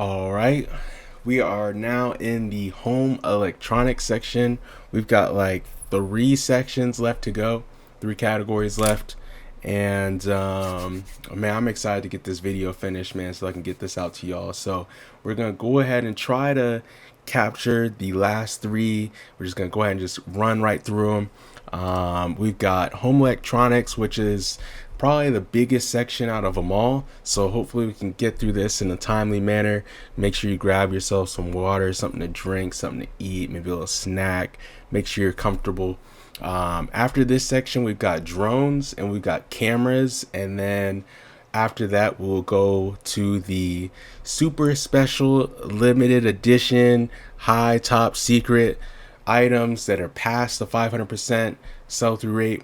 All right, we are now in the home electronics section. We've got like three sections left to go, three categories left. And man, I'm excited to get this video finished, man, so I can get this out to y'all. So we're gonna go ahead and try to capture the last three. We're just gonna go ahead and just run right through them. We've got home electronics, which is probably the biggest section out of them all. So hopefully we can get through this in a timely manner. Make sure you grab yourself some water, something to drink, something to eat, maybe a little snack. Make sure you're comfortable. After this section, we've got drones and we've got cameras, and then after that we'll go to the super special limited edition high top secret items that are past the 500% sell-through rate,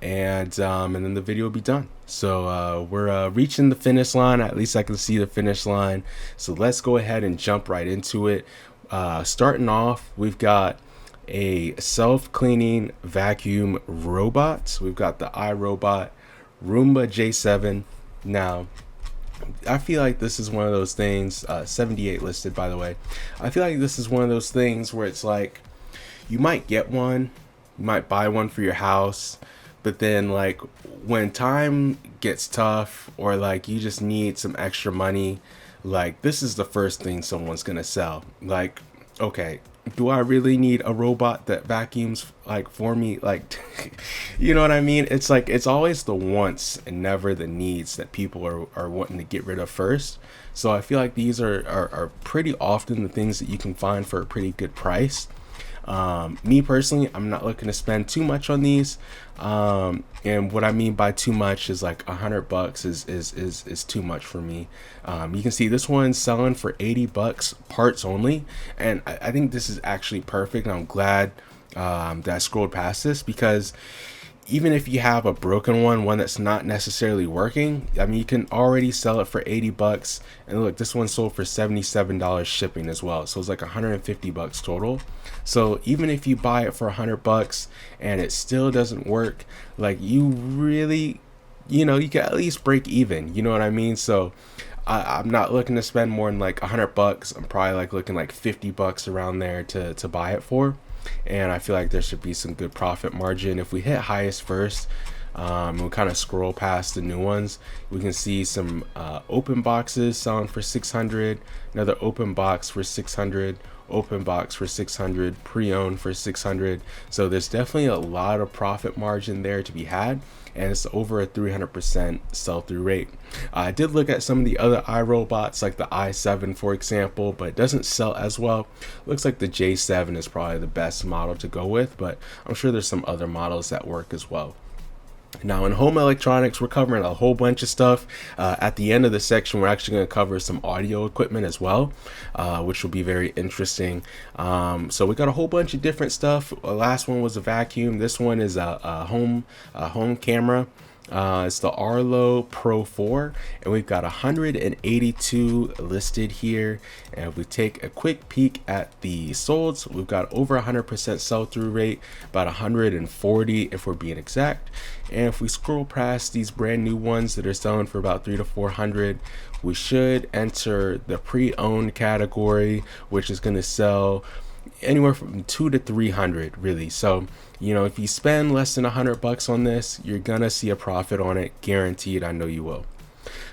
and then the video will be done. So we're reaching the finish line. At least I can see the finish line. So let's go ahead and jump right into it. Starting off, we've got a self-cleaning vacuum robot. We've got the iRobot Roomba J7. Now, I feel like this is one of those things, 78 listed by the way. I feel like this is one of those things where it's like, you might get one, you might buy one for your house, but then like when time gets tough or like you just need some extra money, like this is the first thing someone's gonna sell. Like, okay, do I really need a robot that vacuums like for me? Like, you know what I mean? It's like, it's always the wants and never the needs that people are wanting to get rid of first. So I feel like these are pretty often the things that you can find for a pretty good price. Me personally, I'm not looking to spend too much on these. And what I mean by too much is like $100 is too much for me. You can see this one's selling for $80 parts only. And I think this is actually perfect. I'm glad, that I scrolled past this, because even if you have a broken one that's not necessarily working, I mean, you can already sell it for $80. And look, this one sold for $77 shipping as well. So it's like $150 total. So even if you buy it for $100 and it still doesn't work, like you really, you know, you can at least break even, you know what I mean? So I'm not looking to spend more than like $100. I'm probably like looking like $50 around there to buy it for. And I feel like there should be some good profit margin. If we hit highest first, we'll kind of scroll past the new ones, we can see some open boxes selling for $600, another open box for $600, open box for $600, pre-owned for $600. So there's definitely a lot of profit margin there to be had, and it's over a 300% sell-through rate. I did look at some of the other iRobots, like the i7 for example, but it doesn't sell as well. Looks like the J7 is probably the best model to go with, but I'm sure there's some other models that work as well. Now in home electronics, we're covering a whole bunch of stuff. At the end of the section, we're actually going to cover some audio equipment as well, which will be very interesting. So we got a whole bunch of different stuff. Last one was a vacuum. This one is a home camera. It's the Arlo Pro 4, and we've got 182 listed here. And if we take a quick peek at the solds, we've got over 100% sell-through rate, about 140 if we're being exact. And if we scroll past these brand new ones that are selling for about 300 to 400, we should enter the pre-owned category, which is going to sell anywhere from 200 to 300 really. So you know, if you spend less than $100 on this, you're gonna see a profit on it, guaranteed. I know you will.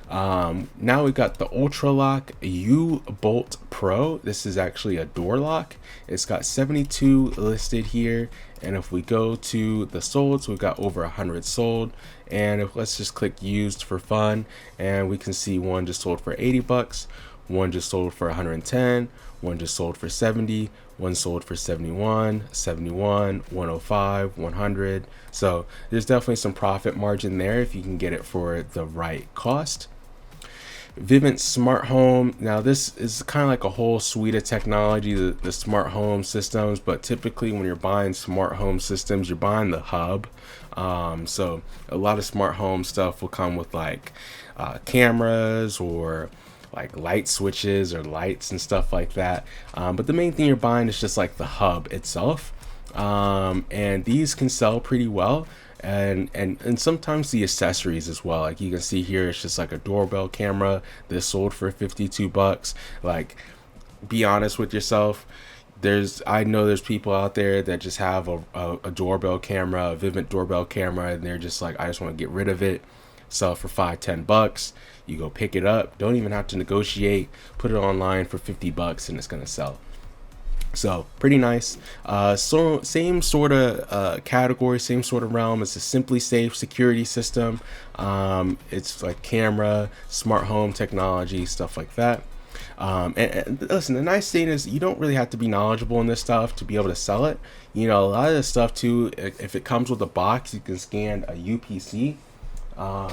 Now we've got the Ultraloq U-Bolt Pro. This is actually a door lock. It's got 72 listed here, and if we go to the solds, we've got over 100 sold. And if let's just click used for fun, and we can see one just sold for $80, one just sold for 110, one just sold for 70, one sold for 71, 105, 100. So there's definitely some profit margin there if you can get it for the right cost. Vivint smart home. Now this is kind of like a whole suite of technology, the smart home systems, but typically when you're buying smart home systems, you're buying the hub. So a lot of smart home stuff will come with like cameras or like light switches or lights and stuff like that. But the main thing you're buying is just like the hub itself. And these can sell pretty well. and sometimes the accessories as well. Like you can see here, it's just like a doorbell camera. This sold for $52. Like, be honest with yourself. I know there's people out there that just have a doorbell camera, a Vivint doorbell camera, and they're just like, I just want to get rid of it. Sell it for $5-10. You go pick it up. Don't even have to negotiate. Put it online for $50 and it's gonna sell. So pretty nice. So same sort of category, same sort of realm as the SimpliSafe Security system. It's like camera, smart home technology, stuff like that. And listen, the nice thing is you don't really have to be knowledgeable in this stuff to be able to sell it. You know, a lot of this stuff too, if it comes with a box, you can scan a UPC. I'll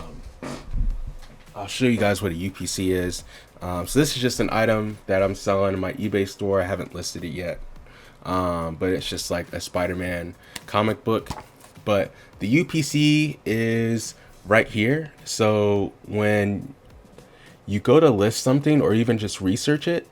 show you guys what a UPC is. So this is just an item that I'm selling in my eBay store. I haven't listed it yet, but it's just like a Spider-Man comic book. But the UPC is right here. So when you go to list something or even just research it,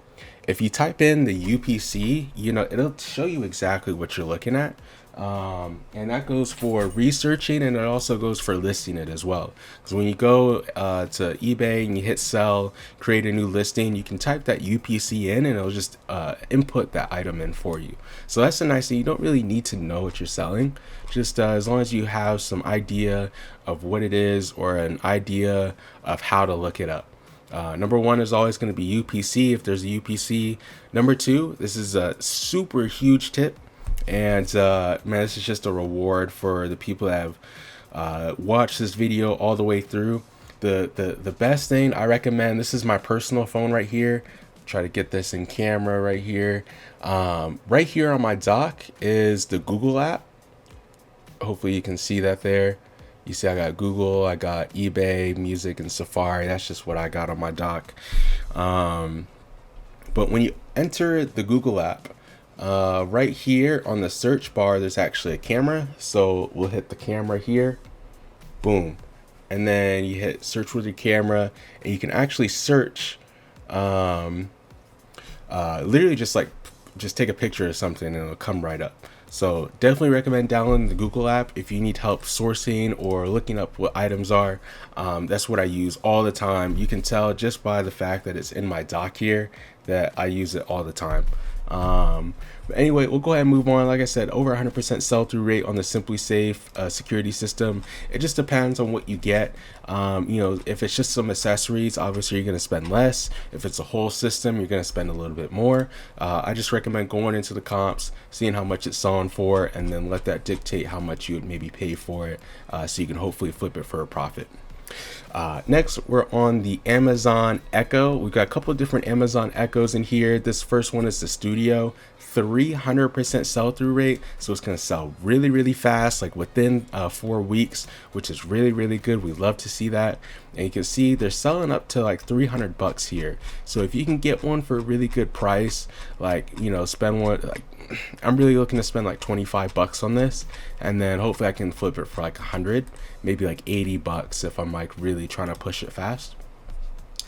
if you type in the UPC, you know, it'll show you exactly what you're looking at. And that goes for researching, and it also goes for listing it as well. Because when you go to eBay and you hit sell, create a new listing, you can type that UPC in and it'll just input that item in for you. So that's a nice thing. You don't really need to know what you're selling. Just as long as you have some idea of what it is or an idea of how to look it up. Number one is always going to be UPC if there's a UPC. Number two, this is a super huge tip. And man, this is just a reward for the people that have watched this video all the way through. The best thing I recommend, this is my personal phone right here. Try to get this in camera right here. Right here on my dock is the Google app. Hopefully you can see that there. You see I got Google, I got eBay, music, and Safari. That's just what I got on my dock. But when you enter the Google app, right here on the search bar, there's actually a camera. So we'll hit the camera here. Boom. And then you hit search with your camera, and you can actually search, literally just take a picture of something and it'll come right up. So definitely recommend downloading the Google app if you need help sourcing or looking up what items are. That's what I use all the time. You can tell just by the fact that it's in my dock here that I use it all the time. But anyway, we'll go ahead and move on. Like I said, over 100% sell-through rate on the SimpliSafe security system. It just depends on what you get. You know, if it's just some accessories, obviously you're going to spend less. If it's a whole system, you're going to spend a little bit more. I just recommend going into the comps, seeing how much it's selling for, and then let that dictate how much you would maybe pay for it, so you can hopefully flip it for a profit. Next, we're on the Amazon Echo. We've got a couple of different Amazon Echoes in here. This first one is the Studio, 300% sell-through rate. So it's going to sell really, really fast, like within 4 weeks, which is really, really good. We love to see that. And you can see they're selling up to like $300 here. So if you can get one for a really good price, like, you know, spend one, like, I'm really looking to spend like $25 on this, and then hopefully I can flip it for like 100, maybe like $80 if I'm like really trying to push it fast.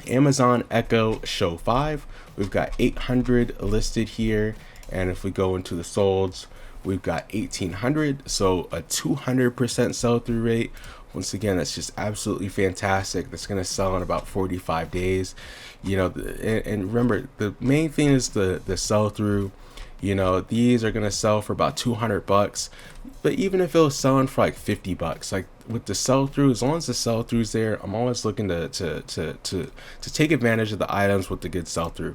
Amazon Echo Show 5, we've got 800 listed here, and if we go into the solds, we've got 1800, so a 200% sell-through rate. Once again, that's just absolutely fantastic. That's going to sell in about 45 days. You know, and remember, the main thing is the sell-through. You know, these are gonna sell for about $200, but even if it was selling for like $50, like with the sell-through, as long as the sell-through's there, I'm always looking to take advantage of the items with the good sell-through.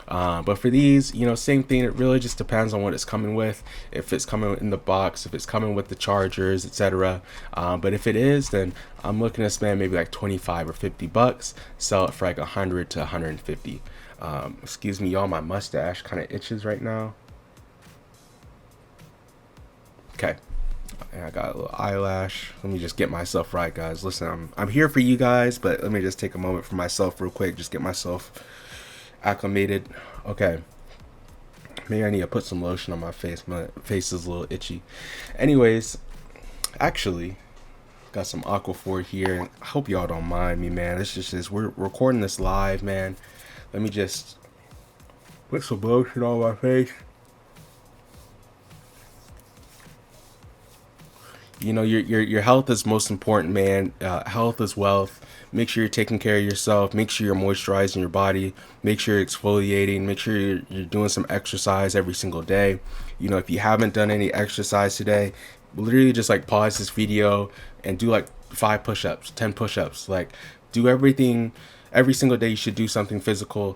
But for these, you know, same thing. It really just depends on what it's coming with. If it's coming in the box, if it's coming with the chargers, etc. But if it is, then I'm looking to spend maybe like $25 or $50, sell it for like 100 to 150. Excuse me, y'all, my mustache kind of itches right now. Okay, I got a little eyelash. Let me just get myself right, guys. Listen, I'm here for you guys, but let me just take a moment for myself real quick. Just get myself acclimated. Okay, maybe I need to put some lotion on my face. My face is a little itchy. Anyways, actually, got some Aquaphor here, and I hope y'all don't mind me, man. It's just we're recording this live, man. Let me just put some lotion on my face. You know, your health is most important, man. Health is wealth. Make sure you're taking care of yourself. Make sure you're moisturizing your body. Make sure you're exfoliating. Make sure you're doing some exercise every single day. You know, if you haven't done any exercise today, literally just like pause this video and do like 5 push-ups, 10 push-ups. Like, do everything. Every single day you should do something physical.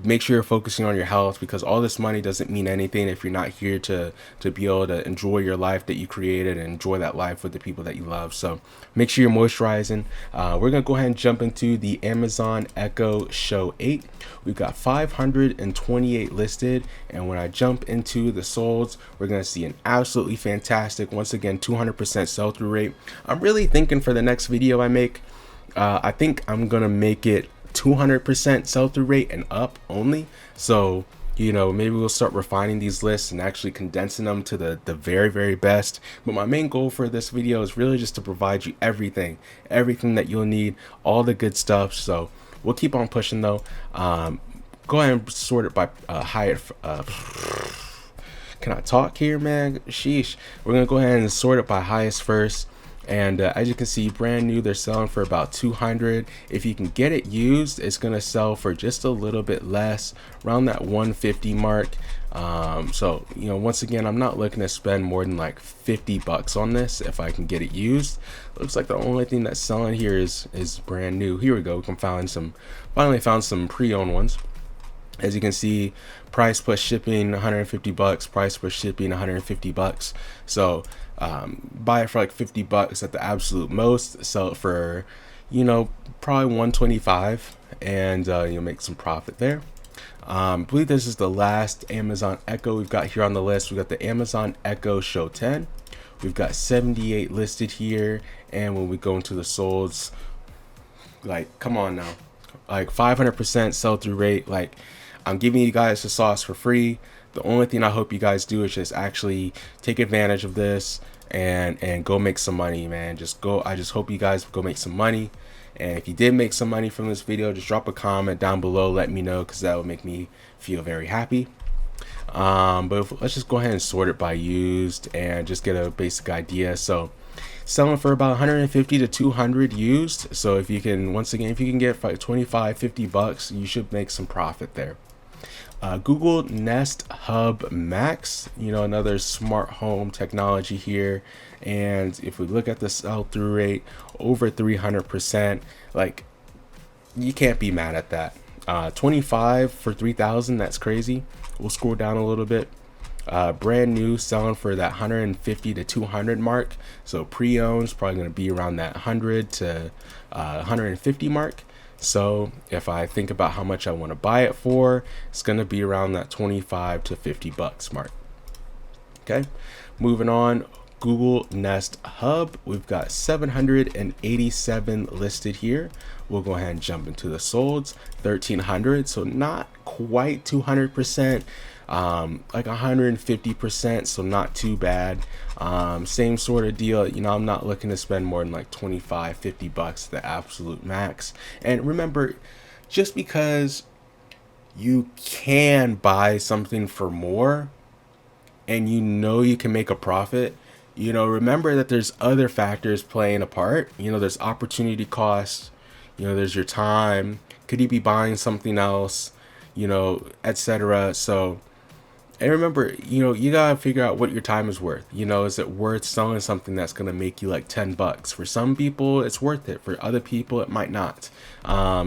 Make sure you're focusing on your health, because all this money doesn't mean anything if you're not here to be able to enjoy your life that you created and enjoy that life with the people that you love. So make sure you're moisturizing. We're gonna go ahead and jump into the Amazon Echo Show 8. We've got 528 listed, and when I jump into the solds, we're gonna see an absolutely fantastic, once again, 200% sell-through rate. I'm really thinking for the next video I make, I think I'm gonna make it 200% sell-through rate and up only. So, you know, maybe we'll start refining these lists and actually condensing them to the very, very best. But my main goal for this video is really just to provide you everything that you'll need, all the good stuff. So we'll keep on pushing though. Go ahead and sort it by highest. Can I talk here, man? Sheesh. We're gonna go ahead and sort it by highest first. And as you can see, brand new, they're selling for about 200. If you can get it used, it's gonna sell for just a little bit less, around that 150 mark. So, you know, once again, I'm not looking to spend more than like 50 bucks on this if I can get it used. Looks like the only thing that's selling here is brand new. Here we go. We can finally found some pre-owned ones. As you can see, price plus shipping 150 bucks, price plus shipping 150 bucks. So buy it for like 50 bucks at the absolute most, sell it for, you know, probably 125, and you'll make some profit there. I believe this is the last Amazon Echo we've got here on the list. We've got the Amazon Echo Show 10. We've got 78 listed here, and when we go into the solds, like, come on now, like 500% sell-through rate. Like, I'm giving you guys the sauce for free. The only thing I hope you guys do is just actually take advantage of this and go make some money, man. I just hope you guys go make some money. And if you did make some money from this video, just drop a comment down below, let me know, because that would make me feel very happy. Let's just go ahead and sort it by used and just get a basic idea. So selling for about 150 to 200 used. So if you can, once again, if you can get like 25, 50 bucks, you should make some profit there. Google Nest Hub Max, you know, another smart home technology here. And if we look at the sell-through rate, over 300%, like, you can't be mad at that. 25 for 3,000, that's crazy. We'll scroll down a little bit. Brand new, selling for that 150 to 200 mark. So pre-owned is probably going to be around that 100 to 150 mark. So if I think about how much I want to buy it for, it's going to be around that 25 to 50 bucks mark. Okay, moving on. Google Nest Hub, we've got 787 listed here. We'll go ahead and jump into the solds. 1,300, so not quite 200%, like 150%, so not too bad. Same sort of deal, you know, I'm not looking to spend more than like 25, 50 bucks, the absolute max. And remember, just because you can buy something for more and you know you can make a profit, you know, remember that there's other factors playing a part. You know, there's opportunity costs, you know, there's your time. Could you be buying something else, you know, etc. So, and remember, you know, you gotta figure out what your time is worth. You know, is it worth selling something that's gonna make you like 10 bucks? For some people, it's worth it. For other people, it might not.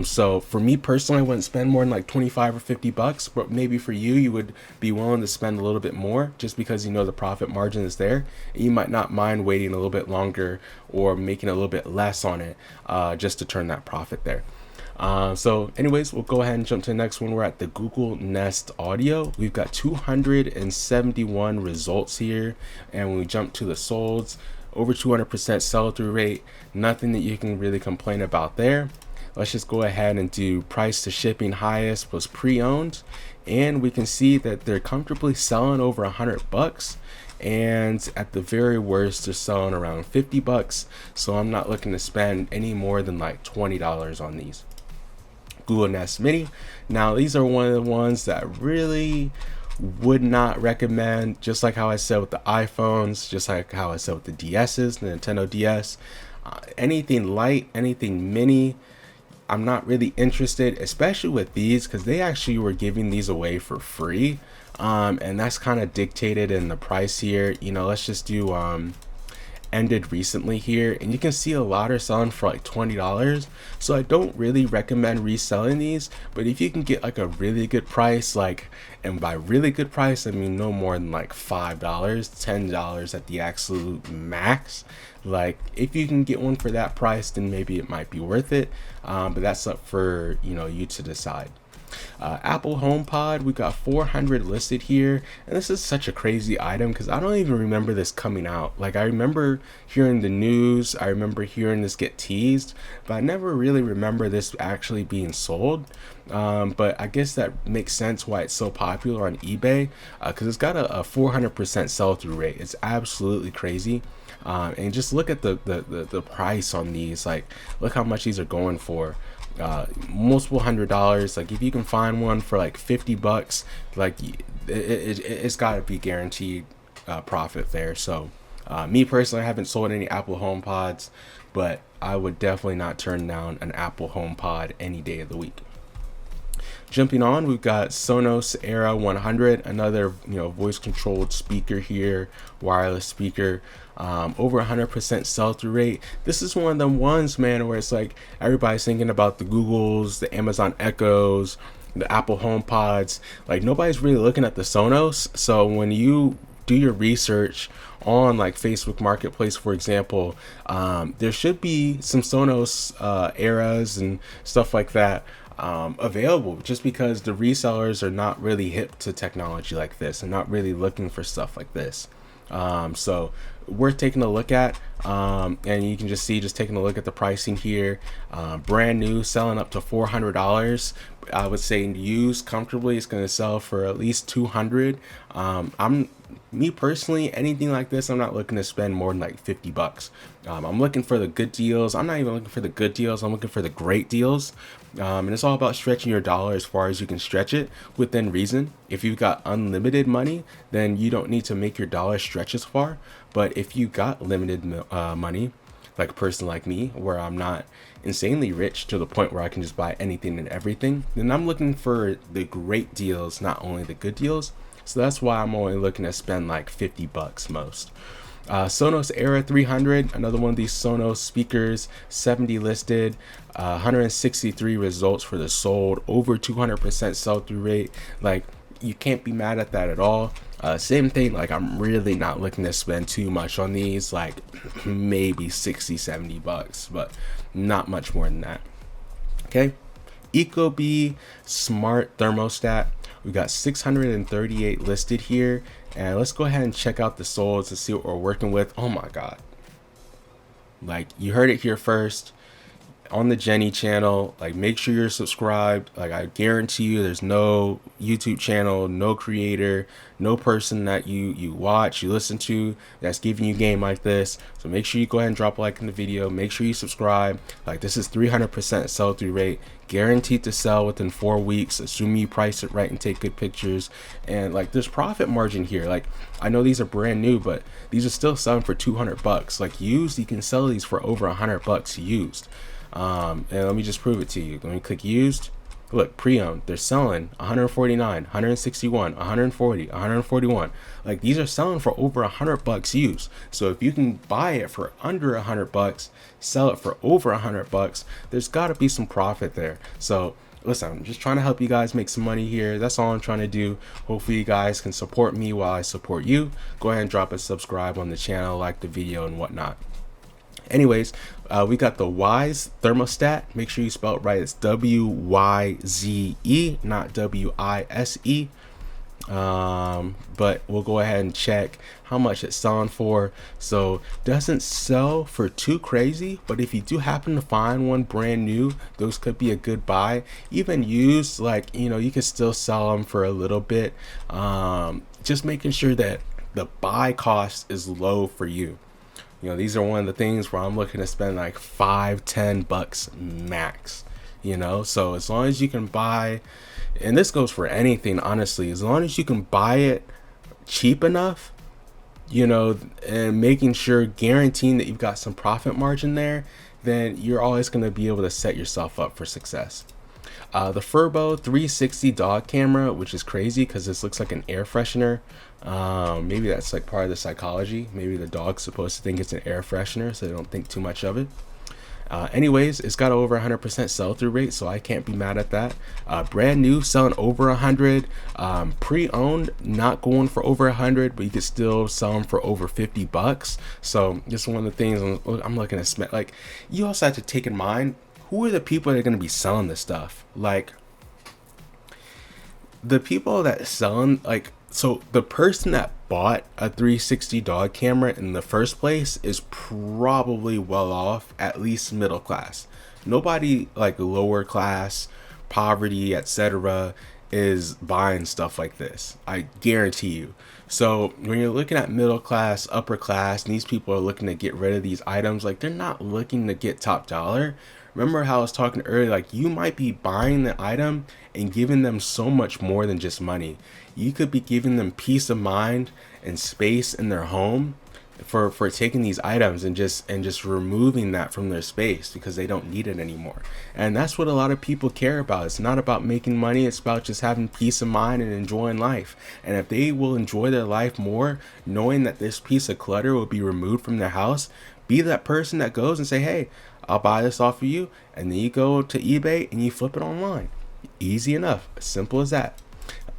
So for me personally, I wouldn't spend more than like 25 or 50 bucks, but maybe for you, you would be willing to spend a little bit more just because you know the profit margin is there. And you might not mind waiting a little bit longer or making a little bit less on it just to turn that profit there. So anyways, we'll go ahead and jump to the next one. We're at the Google Nest Audio. We've got 271 results here, and when we jump to the solds, over 200% sell-through rate. Nothing that you can really complain about there. Let's just go ahead and do price to shipping highest plus pre-owned, and we can see that they're comfortably selling over 100 bucks. And at the very worst, they're selling around 50 bucks. So I'm not looking to spend any more than like $20 on these. Google Nest Mini. Now these are one of the ones that really Would not recommend, just like how I said with the iPhones, just like how I said with the DS's, the Nintendo DS. Anything light, anything mini, I'm not really interested, especially with these, because they actually were giving these away for free. And that's kind of dictated in the price here. You know, let's just do ended recently here, and you can see a lot are selling for like $20. So I don't really recommend reselling these, but if you can get like a really good price, like, and by really good price I mean no more than like $5, $10 at the absolute max, like if you can get one for that price, then maybe it might be worth it, but that's up for you to decide. Apple HomePod, we got 400 listed here, and this is such a crazy item because I don't even remember this coming out. Like, I remember hearing the news, I remember hearing this get teased, but I never really remember this actually being sold. But I guess that makes sense why it's so popular on eBay, because it's got a 400% sell-through rate. It's absolutely crazy. And just look at the price on these. Like, look how much these are going for. Multiple $100s. Like, if you can find one for like $50, like it's got to be guaranteed profit there. So me personally, I haven't sold any Apple HomePods, but I would definitely not turn down an Apple HomePod any day of the week. Jumping on, we've got Sonos Era 100, another voice controlled speaker here, wireless speaker. Over 100% sell-through rate. This is one of them ones, man, where it's like everybody's thinking about the Googles, the Amazon Echoes, the Apple HomePods. Like, nobody's really looking at the Sonos. So when you do your research on like Facebook Marketplace, for example, there should be some Sonos Eras and stuff like that available, just because the resellers are not really hip to technology like this and not really looking for stuff like this. So worth taking a look at, and you can just see, just taking a look at the pricing here, brand new selling up to $400. I would say used comfortably it's going to sell for at least $200. Me personally, anything like this, I'm not looking to spend more than like $50. I'm looking for the good deals. I'm not even looking for the good deals, I'm looking for the great deals. And it's all about stretching your dollar as far as you can stretch it within reason. If you've got unlimited money, then you don't need to make your dollar stretch as far. But if you got limited money, like a person like me, where I'm not insanely rich to the point where I can just buy anything and everything, then I'm looking for the great deals, not only the good deals. So that's why I'm only looking to spend like $50 most. Sonos Era 300, another one of these Sonos speakers, 70 listed, 163 results for the sold, over 200% sell-through rate. Like, you can't be mad at that at all. Same thing, like, I'm really not looking to spend too much on these, like maybe $60-70, but not much more than that. Okay, Ecobee smart thermostat, we got 638 listed here, and let's go ahead and check out the solds to see what we're working with. Oh my god, like, you heard it here first on the Jenny channel. Like, make sure you're subscribed. Like, I guarantee you there's no YouTube channel, no creator, no person that you watch, you listen to, that's giving you game like this. So make sure you go ahead and drop a like in the video, make sure you subscribe. Like, this is 300% sell-through rate, guaranteed to sell within 4 weeks, assuming you price it right and take good pictures. And like, there's profit margin here. Like, I know these are brand new, but these are still selling for $200. Like, used, you can sell these for over $100 used. And let me just prove it to you. Let me click used. Look, pre-owned, they're selling 149, 161, 140, 141. Like, these are selling for over $100 used. So if you can buy it for under $100, sell it for over $100, there's got to be some profit there. So listen, I'm just trying to help you guys make some money here. That's all I'm trying to do. Hopefully you guys can support me while I support you. Go ahead and drop a subscribe on the channel, like the video and whatnot. Anyways, we got the Wyze Thermostat. Make sure you spell it right. It's W-Y-Z-E, not W-I-S-E. But we'll go ahead and check how much it's selling for. So, doesn't sell for too crazy, but if you do happen to find one brand new, those could be a good buy. Even used, like, you can still sell them for a little bit. Just making sure that the buy cost is low for you. These are one of the things where I'm looking to spend like $5-10 max. you know? So as long as you can buy, and this goes for anything, honestly, as long as you can buy it cheap enough, you know, and making sure, guaranteeing that you've got some profit margin there, then you're always going to be able to set yourself up for success. The Furbo 360 dog camera, which is crazy because this looks like an air freshener. Maybe that's like part of the psychology. Maybe the dog's supposed to think it's an air freshener, so they don't think too much of it. Anyways, it's got over 100% sell-through rate, so I can't be mad at that. Brand new, selling over 100. Pre-owned, not going for over 100, but you could still sell them for over $50. So just one of the things I'm looking at. Like, you also have to take in mind, who are the people that are going to be selling this stuff? Like, the people that selling, like, so the person that bought a 360 dog camera in the first place is probably well off, at least middle class. Nobody like lower class, poverty, etc. is buying stuff like this. I guarantee you. So when you're looking at middle class, upper class, and these people are looking to get rid of these items, like, they're not looking to get top dollar. Remember how I was talking earlier, like, you might be buying the item and giving them so much more than just money. You could be giving them peace of mind and space in their home for taking these items and just removing that from their space because they don't need it anymore. And that's what a lot of people care about. It's not about making money, it's about just having peace of mind and enjoying life. And if they will enjoy their life more knowing that this piece of clutter will be removed from their house, be that person that goes and say, hey, I'll buy this off of you, and then you go to eBay and you flip it online. Easy enough, simple as that.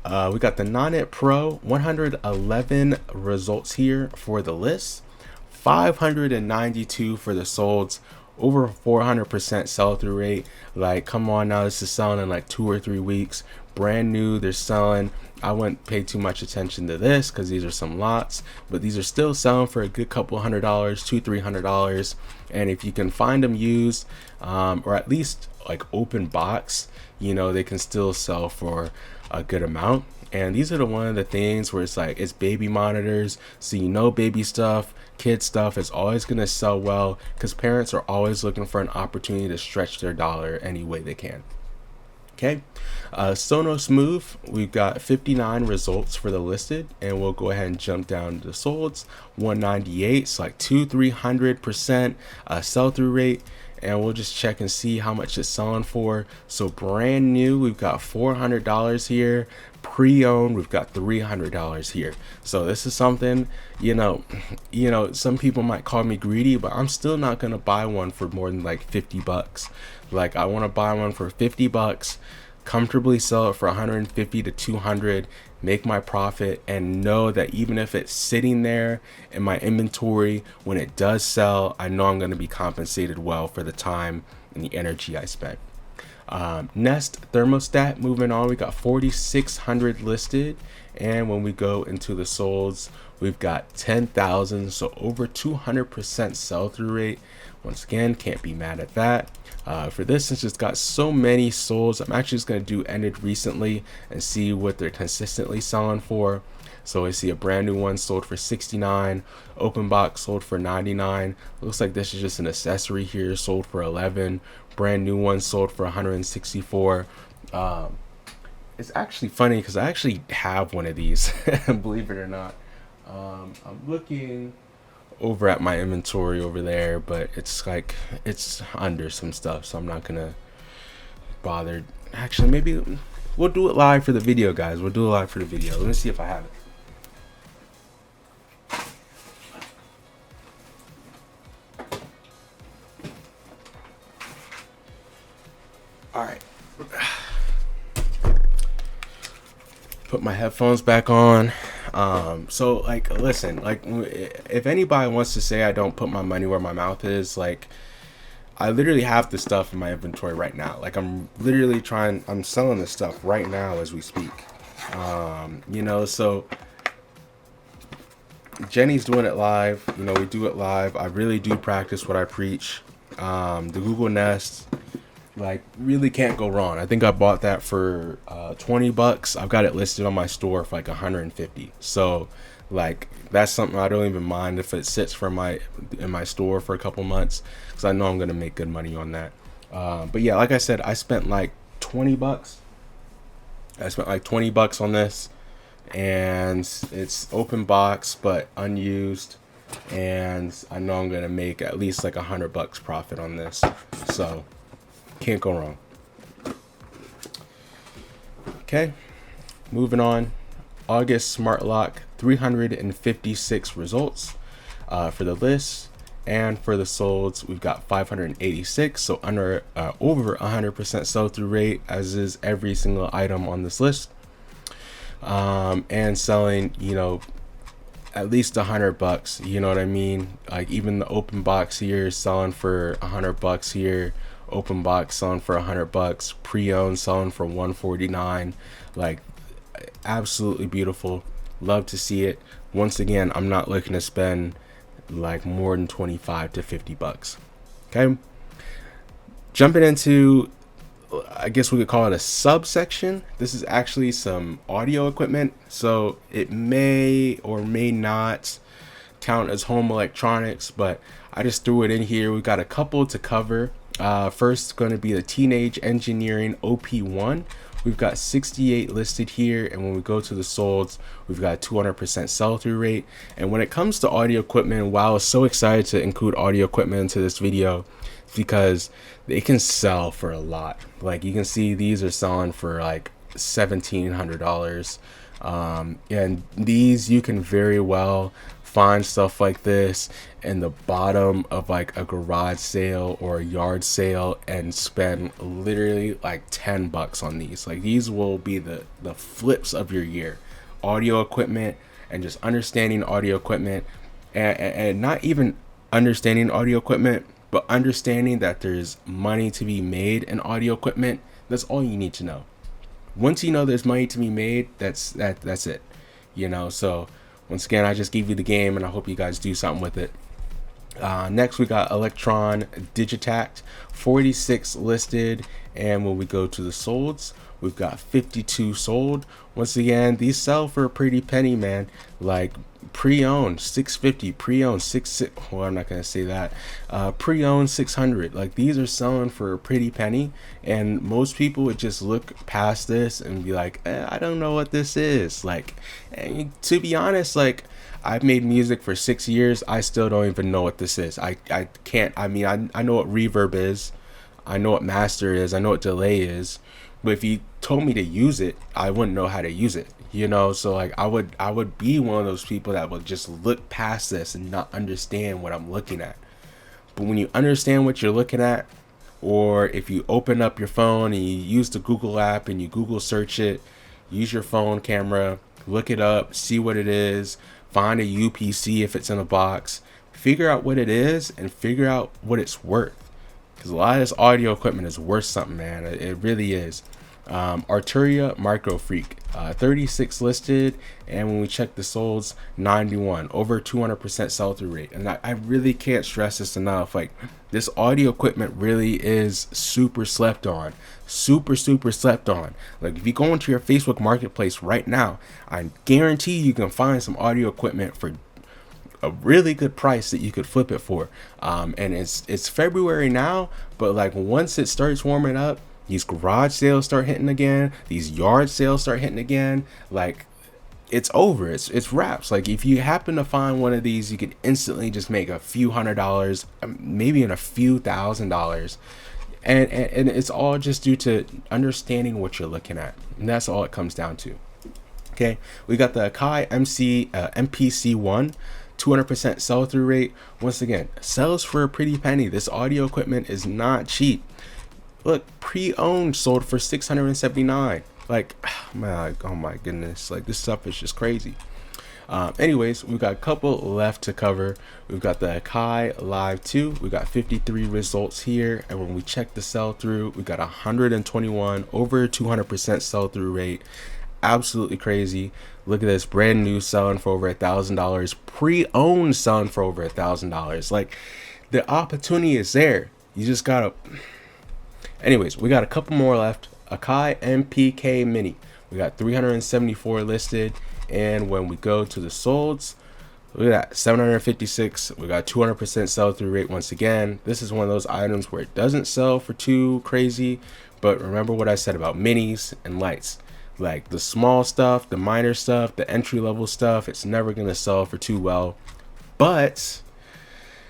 We got the Nanit Pro, 111 results here for the list, 592 for the solds, over 400% sell-through rate. Like, come on now, this is selling in like 2 or 3 weeks. Brand new, they're selling. I wouldn't pay too much attention to this because these are some lots, but these are still selling for a good couple $100, $200-300. And if you can find them used, or at least like open box, you know, they can still sell for a good amount. And these are the one of the things where it's like, it's baby monitors, so you know, baby stuff, kid stuff is always going to sell well because parents are always looking for an opportunity to stretch their dollar any way they can. Okay, Sonos Move, we've got 59 results for the listed, and we'll go ahead and jump down to the solds. 198, so like 200-300% sell-through rate, and we'll just check and see how much it's selling for. So brand new, we've got $400 here. Pre-owned, we've got $300 here. So this is something, you know, some people might call me greedy, but I'm still not gonna buy one for more than like $50. Like, I want to buy one for $50, comfortably sell it for 150 to 200, make my profit, and know that even if it's sitting there in my inventory, when it does sell, I know I'm going to be compensated well for the time and the energy I spent. Nest Thermostat, moving on, we got 4,600 listed, and when we go into the solds, we've got 10,000, so over 200% sell-through rate. Once again, can't be mad at that. For this, since it's got so many solds, I'm actually just going to do ended recently and see what they're consistently selling for. So I see a brand new one sold for 69, open box sold for 99. Looks like this is just an accessory here, sold for 11. Brand new one sold for 164. It's actually funny because I actually have one of these, believe it or not. I'm looking over at my inventory over there, but it's like, it's under some stuff, so I'm not gonna bother. Actually, maybe we'll do it live for the video, guys. We'll do it live for the video. Let me see if I have it. All right, put my headphones back on. So like, listen, like, if anybody wants to say I don't put my money where my mouth is, like, I literally have the stuff in my inventory right now. Like, I'm literally I'm selling this stuff right now as we speak. You know, so Jenny's doing it live, you know, we do it live. I really do practice what I preach. The Google Nest, like, really can't go wrong. I think I bought that for $20. I've got it listed on my store for like 150. So like, that's something I don't even mind if it sits in my store for a couple months, because I know I'm gonna make good money on that. But yeah, like I said, I spent like 20 bucks. I spent like 20 bucks on this, and it's open box but unused, and I know I'm gonna make at least like 100 bucks profit on this, so can't go wrong. Okay, moving on. August smart lock, 356 results for the list, and for the solds we've got 586, so under over 100% sell-through rate, as is every single item on this list. And selling, you know, at least 100 bucks, you know what I mean? Like even the open box here is selling for 100 bucks here, open box selling for 100 bucks, pre-owned selling for 149. Like absolutely beautiful. Love to see it. Once again, I'm not looking to spend like more than 25 to 50 bucks. Okay, jumping into, I guess we could call it a subsection. This is actually some audio equipment, so it may or may not count as home electronics, but I just threw it in here. We got a couple to cover. First, going to be the Teenage Engineering OP1. We've got 68 listed here, and when we go to the solds, we've got 200% sell-through rate. And when it comes to audio equipment, wow, I was so excited to include audio equipment into this video because they can sell for a lot. Like you can see, these are selling for like $1,700, and these you can very well find stuff like this in the bottom of like a garage sale or a yard sale and spend literally like 10 bucks on these. Like these will be the flips of your year. Audio equipment, and just understanding audio equipment, and not even understanding audio equipment, but understanding that there's money to be made in audio equipment. That's all you need to know. Once you know there's money to be made, that's it, you know. So once again, I just gave you the game, and I hope you guys do something with it. Next, we got Elektron Digitakt, 46 listed, and when we go to the solds, we've got 52 sold. Once again, these sell for a pretty penny, man. Like pre-owned 650, pre-owned 660. Well, I'm not gonna say that. Pre-owned 600. Like these are selling for a pretty penny, and most people would just look past this and be like, I don't know what this is. Like, and to be honest, like I've made music for 6 years. I still don't even know what this is. I can't. I mean, I know what reverb is. I know what master is. I know what delay is. But if you told me to use it, I wouldn't know how to use it. You know, so like I would be one of those people that would just look past this and not understand what I'm looking at. But when you understand what you're looking at, or if you open up your phone and you use the Google app and you Google search it, use your phone camera, look it up, see what it is, find a UPC if it's in a box, figure out what it is and figure out what it's worth. Because a lot of this audio equipment is worth something, man. It really is. Arturia MicroFreak, 36 listed, and when we check the solds, 91, over 200% sell-through rate. And I really can't stress this enough. Like this audio equipment really is super slept on, super slept on. Like if you go into your Facebook marketplace right now, I guarantee you can find some audio equipment for a really good price that you could flip it for. And it's February now, but like once it starts warming up, these garage sales start hitting again, these yard sales start hitting again, like it's over. It's wraps. Like if you happen to find one of these, you could instantly just make a few $100, maybe in a few $1,000s. And it's all just due to understanding what you're looking at. And that's all it comes down to. Okay, we got the Akai MPC One, 200% sell-through rate. Once again, sells for a pretty penny. This audio equipment is not cheap. Look, pre-owned sold for $679. Like, man, oh my goodness, like this stuff is just crazy. Anyways, we've got a couple left to cover. We've got the Akai Live 2. We got 53 results here, and when we check the sell-through, we got 121, over 200% sell-through rate. Absolutely crazy. Look at this, brand new selling for over $1,000, pre-owned selling for over $1,000. Like the opportunity is there. You just gotta. Anyways, we got a couple more left. Akai MPK Mini. We got 374 listed, and when we go to the solds, Look at that, 756. We got 200% sell-through rate once again. This is one of those items where it doesn't sell for too crazy, but remember what I said about minis and lights. Like the small stuff, the minor stuff, the entry-level stuff, it's never gonna sell for too well. But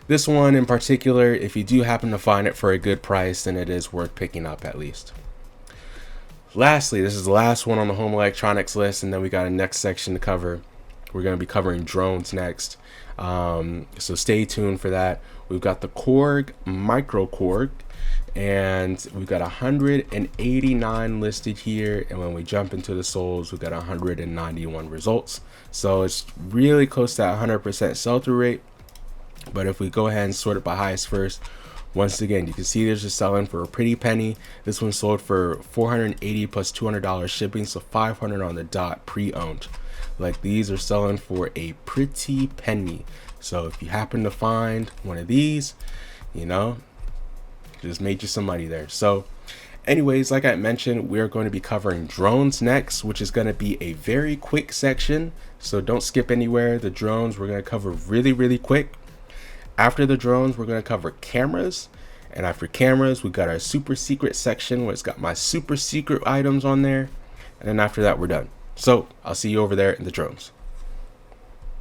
this one in particular, if you do happen to find it for a good price, then it is worth picking up at least. Lastly, this is the last one on the home electronics list, and then we got a next section to cover. We're going to be covering drones next, so stay tuned for that. We've got the Korg MicroKorg, and we've got 189 listed here, and when we jump into the solds, we've got 191 results. So it's really close to that 100% sell-through rate. But if we go ahead and sort it by highest first, once again, you can see there's just selling for a pretty penny. This one sold for $480 plus $200 shipping, so $500 on the dot, pre-owned. Like, these are selling for a pretty penny. So if you happen to find one of these, you know, just made you some money there. So anyways, like I mentioned, we're going to be covering drones next, which is going to be a very quick section. So don't skip anywhere. The drones we're going to cover really quick. After the drones, we're going to cover cameras. And after cameras, we got our super secret section where it's got my super secret items on there. And then after that, we're done. So I'll see you over there in the drones.